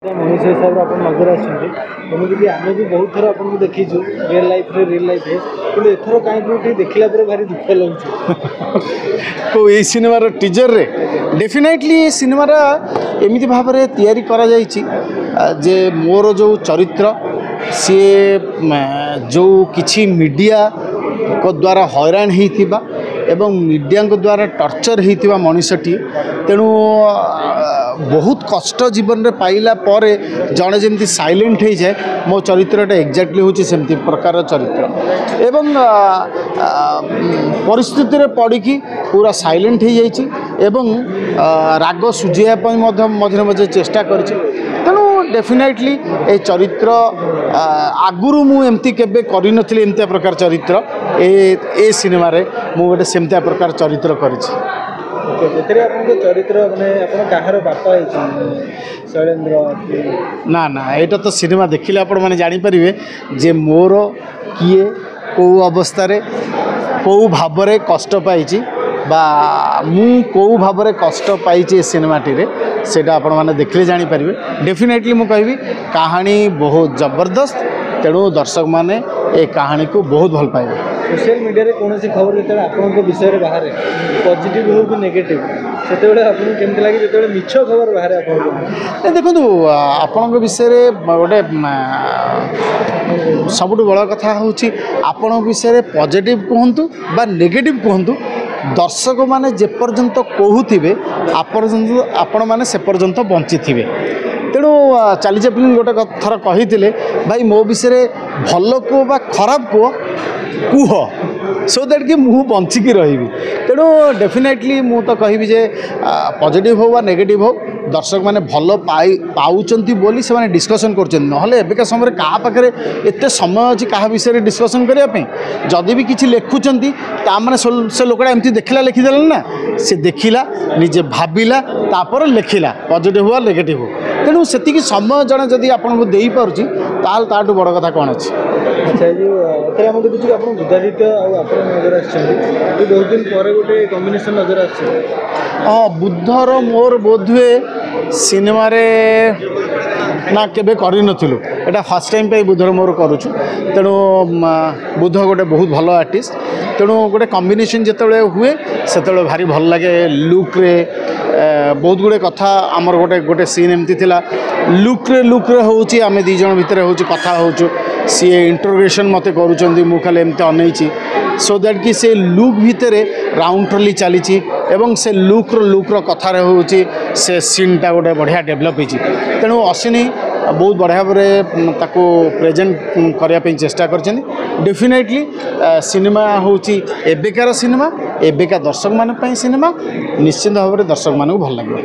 मनीष हिसाब से आप नजर आमती आम भी बहुत थर आपको देखीचु रियल लाइफ कि एथर कहीं देखला भारी दुख लगे को ये सिनेमार टीजर रे डेफिनेटली ये सिनेमार एमती भाव में तैयारी करा जाइछि जे मोर जो चरित्र सी जो किछि मीडिया को द्वारा हैरान होइथिबा एवं मीडिया को द्वारा टर्चर होइथिबा मनुष्यटी तेणु बहुत कष्ट जीवन में पाइला पर जड़े जमी साइलेंट हो जाए मो चरित्रटा एक्जाक्टली हूँ सेमती प्रकार चरित्र एवं परिस्थिति रे पड़ी पूरा साइलेंट हो जाइए एवं राग सुझाई मझे मझे चेष्टा कर तेणु डेफिनेटली ए चरित्र आगुरु मु एमती केबे करि नथिली एमती प्रकार चरित्र ए सिनेमा रे मु गोटे सेमती प्रकार चरित्र करिछि। चरित्र माने बापा शैलेंद्र ना ना एटा तो सिनेमा देखिले आपण माने जानि परिबे जे मोर किए को अवस्था रे को भाव रे कष्ट पाइछि बा मु को भाव रे कष्ट पाइछि सिनेमाटी रे सेटा आपण माने देखले जानि परिबे। डेफिनेटली मु कहबी कहानी बहुत जबरदस्त तेणु दर्शक माने ए कहानी को बहुत भल पाइबे। सोशल मीडिया रे कौन सी खबर जो आपन विषय बाहर पॉजिटिव हो कि नेगेटिव से आपको केमती लगे जो मिछ खबर बाहर आप देखो आपण विषय गोटे सब बड़ कथा हूँ आपण विषय पॉजिटिव कहतु बा नेगेटिव कहतु दर्शक माने जे पर्यंत कहूथिबे आपण माने से पर्यंत बंची थे तेणु चार्ली चैपलिन गोटे थर कही भाई मो विषय भल को बा खराब को कुह सो दैट कि मु बंचिकी रही तेणु डेफिनेटली मु तो कहि जे पॉजिटिव हो वा नेगेटिव हो दर्शक माने भल पाउचंती बोली से माने डिस्कशन करछन नहले एबेका समय कहा पाखरे एते समय अछि कहा विषय रे डिस्कशन करिया पे जदि भी किछि लेखुचंती ता माने से लोकड़ा एमती देखिला लिखि देलन ना से देखिला निजे भाबिला तापर लेखिला पॉजिटिव हो नेगेटिव हो तेणु सेति कि समय जने जदि आपन को देई पारुची ताल ताटू बड़ कथा कोन अछि। अच्छा ये आम देखुଛୁ आप बुद्धादित्य आप नजर आसुँच बहुत दिन पर गोटे कॉम्बिनेशन नजर आस हाँ बुद्धर मोर बोधुए सिनेमा रे ना केबे करि नथिलु एटा फर्स्ट टाइम पे बुद्धर मोर करूछु तेणु बुद्ध गोटे बहुत भल आर्टिस्ट तेणु गोटे कॉम्बिनेशन जिते हुए से भारी भल लगे लुक रे बहुत गुड़े कथा आमर गोटे गोटे सीन एमती थिला लुक रे होउची आमे दी जण भितर होउची कथा होउछु सी इंटरोगेशन मते करूचंदी मु खाली एमती अनैची सो दैट कि से लुक भितर राउंड ट्रली चली एवं से लुक कथार होउची से सीनटा गोटे बढ़िया डेभलप होइची तेणु अश्विनी बहुत बढ़िया भाव ताको प्रेजेंट करने चेष्टा कर डेफिनेटली सिनेमा होउची एबेकार सिनेमा एबेका दर्शक मान सिनेमा निश्चित भाव में दर्शक मानू भल लगे।